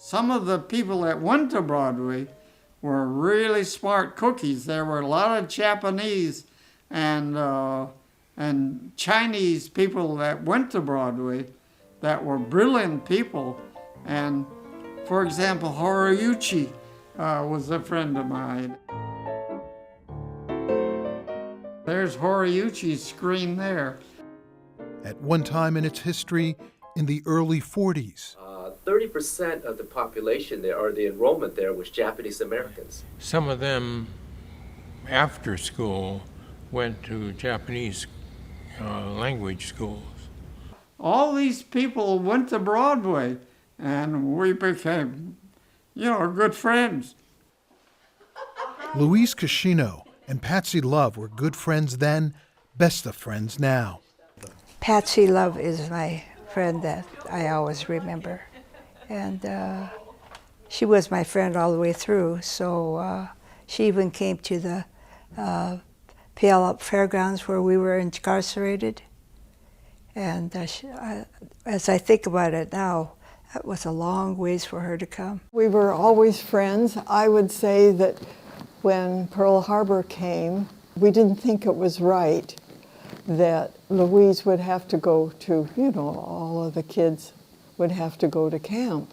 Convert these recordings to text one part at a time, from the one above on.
Some of the people that went to Broadway were really smart cookies. There were a lot of Japanese and Chinese people that went to Broadway that were brilliant people. And for example, Horiyuchi was a friend of mine. There's Horiyuchi's screen there. At one time in its history, in the early 40s, 30% of the population there, or the enrollment there, was Japanese Americans. Some of them, after school, went to Japanese language schools. All these people went to Broadway, and we became, good friends. Louise Cascino and Patsy Love were good friends then, best of friends now. Patsy Love is my friend that I always remember. And she was my friend all the way through, so she even came to the Puyallup Fairgrounds where we were incarcerated. And as I think about it now, that was a long ways for her to come. We were always friends. I would say that when Pearl Harbor came, we didn't think it was right that Louise would have to go to, all of the kids would have to go to camp.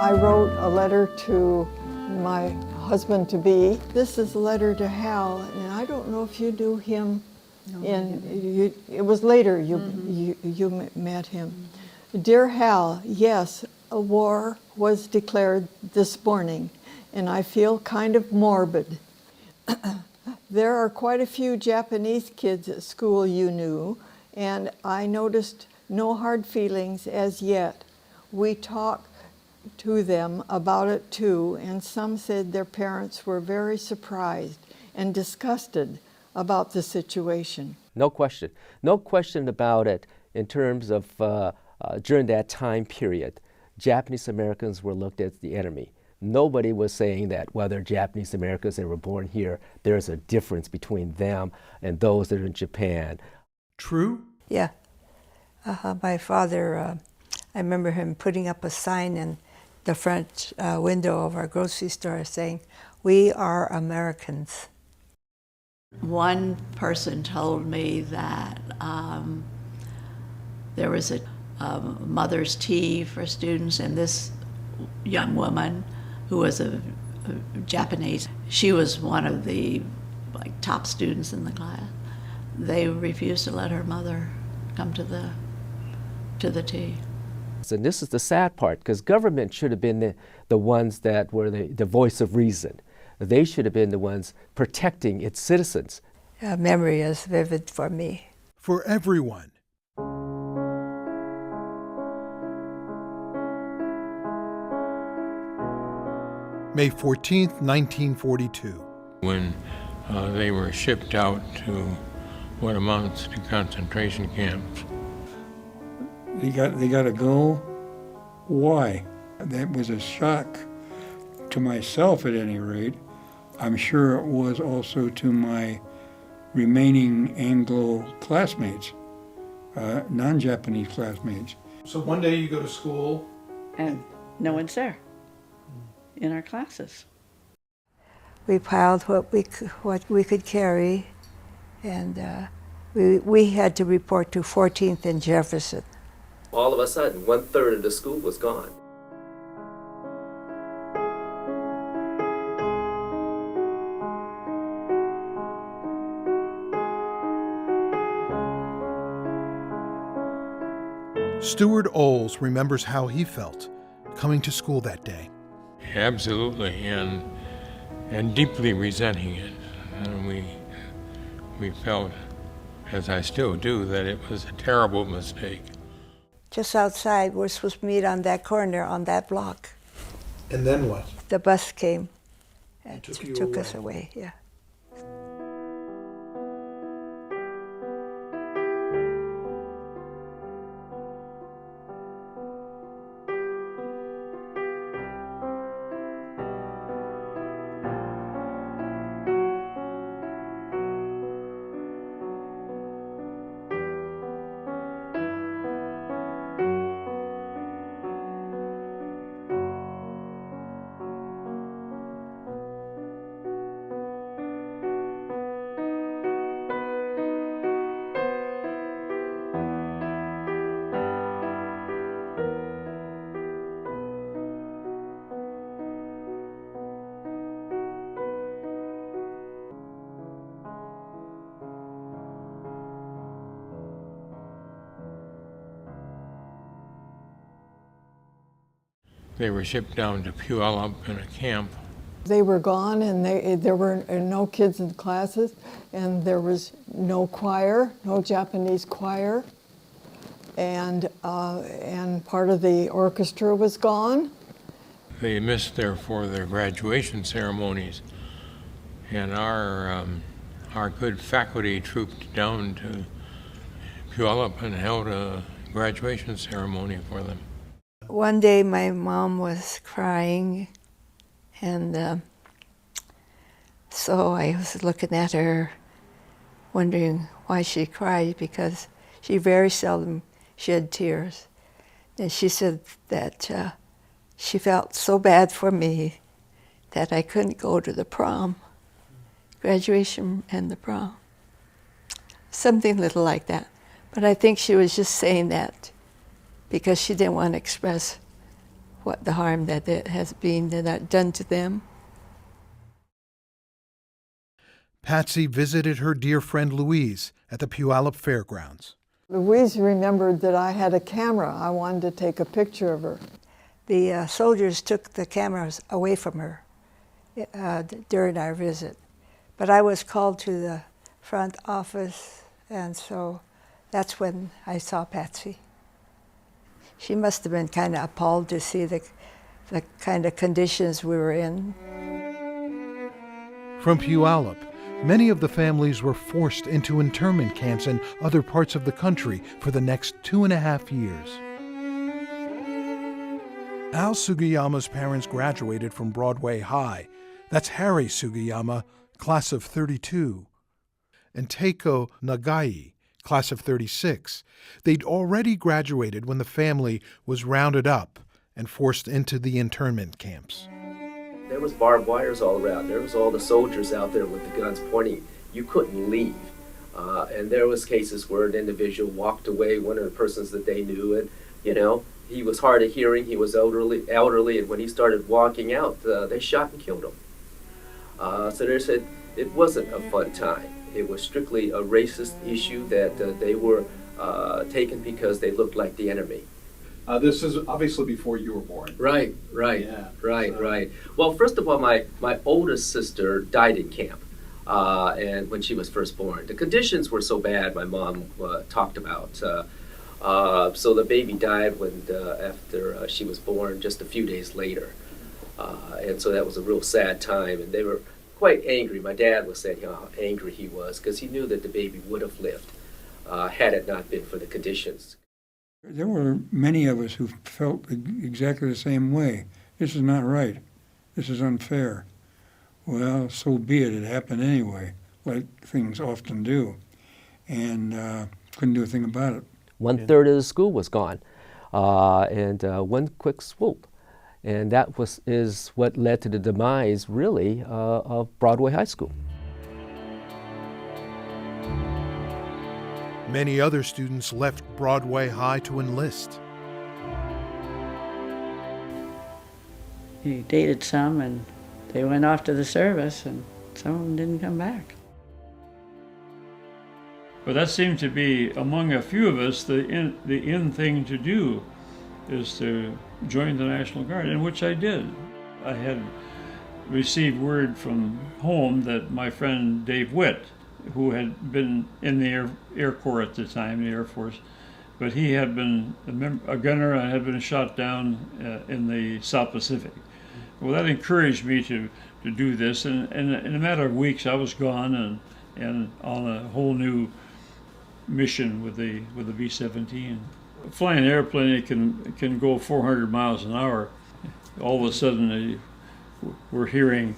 I wrote a letter to my husband-to-be. This is a letter to Hal, and I don't know if you knew him. It was later you met him. Dear Hal, yes, a war was declared this morning, and I feel kind of morbid. There are quite a few Japanese kids at school you knew, and I noticed no hard feelings as yet. We talked to them about it too, and some said their parents were very surprised and disgusted about the situation. No question. No question about it in terms of during that time period, Japanese Americans were looked at as the enemy. Nobody was saying that whether Japanese Americans that were born here, there's a difference between them and those that are in Japan. True? Yeah. My father, I remember him putting up a sign in the front window of our grocery store saying, "We are Americans." One person told me that there was a mother's tea for students, and this young woman who was a Japanese, she was one of the top students in the class. They refused to let her mother come to the tea. And this is the sad part, because government should have been the ones that were the voice of reason. They should have been the ones protecting its citizens. Memory is vivid for me. For everyone. May 14th, 1942. When they were shipped out to what amounts to concentration camps. They got to go. Why? That was a shock to myself, at any rate. I'm sure it was also to my remaining Anglo classmates, non-Japanese classmates. So one day you go to school, And no one's there in our classes. We piled what we could carry, and we had to report to 14th and Jefferson. All of a sudden, 1/3 of the school was gone. Stuart Olds remembers how he felt coming to school that day. Absolutely, and deeply resenting it. And we felt, as I still do, that it was a terrible mistake. Just outside, we're supposed to meet on that corner, on that block. And then what? The bus came and took us away, yeah. They were shipped down to Puyallup in a camp. They were gone, and there were no kids in classes, and there was no choir, no Japanese choir, and part of the orchestra was gone. They missed, therefore, their graduation ceremonies, and our good faculty trooped down to Puyallup and held a graduation ceremony for them. One day my mom was crying, and so I was looking at her, wondering why she cried, because she very seldom shed tears. And she said that she felt so bad for me that I couldn't go to the prom, graduation and the prom. Something little like that. But I think she was just saying that because she didn't want to express what the harm that it has been done to them. Patsy visited her dear friend Louise at the Puyallup Fairgrounds. Louise remembered that I had a camera. I wanted to take a picture of her. The soldiers took the cameras away from her during our visit. But I was called to the front office, and so that's when I saw Patsy. She must have been kind of appalled to see the kind of conditions we were in. From Puyallup, many of the families were forced into internment camps in other parts of the country for the next 2.5 years. Al Sugiyama's parents graduated from Broadway High. That's Harry Sugiyama, class of 32, and Teiko Nagai, class of 36. They'd already graduated when the family was rounded up and forced into the internment camps. There was barbed wires all around. There was all the soldiers out there with the guns pointing. You couldn't leave. And there was cases where an individual walked away, one of the persons that they knew, and, he was hard of hearing, he was elderly, and when he started walking out, they shot and killed him. So they said it wasn't a fun time. It was strictly a racist issue that they were taken because they looked like the enemy. This is obviously before you were born. Right. Well, first of all, my oldest sister died in camp, and when she was first born. The conditions were so bad, my mom talked about. So the baby died after she was born, just a few days later. And so that was a real sad time, and they were quite angry. My dad was saying how angry he was because he knew that the baby would have lived had it not been for the conditions. There were many of us who felt exactly the same way. This is not right. This is unfair. Well, so be it. It happened anyway, like things often do, and couldn't do a thing about it. 1/3 of the school was gone, and one quick swoop. And that is what led to the demise, really, of Broadway High School. Many other students left Broadway High to enlist. He dated some, and they went off to the service, and some of them didn't come back. But that seemed to be, among a few of us, the in thing to do is to join the National Guard, in which I did. I had received word from home that my friend Dave Witt, who had been in the Air Corps at the time, the Air Force, but he had been a gunner and had been shot down in the South Pacific. Well, that encouraged me to do this, and in a matter of weeks I was gone and on a whole new mission with the B-17. Flying an airplane, it can go 400 miles an hour. All of a sudden, we're hearing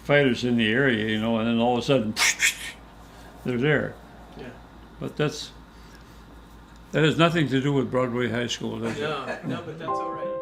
fighters in the area, and then all of a sudden, they're there. Yeah. But that has nothing to do with Broadway High School, does it? No, but that's all right.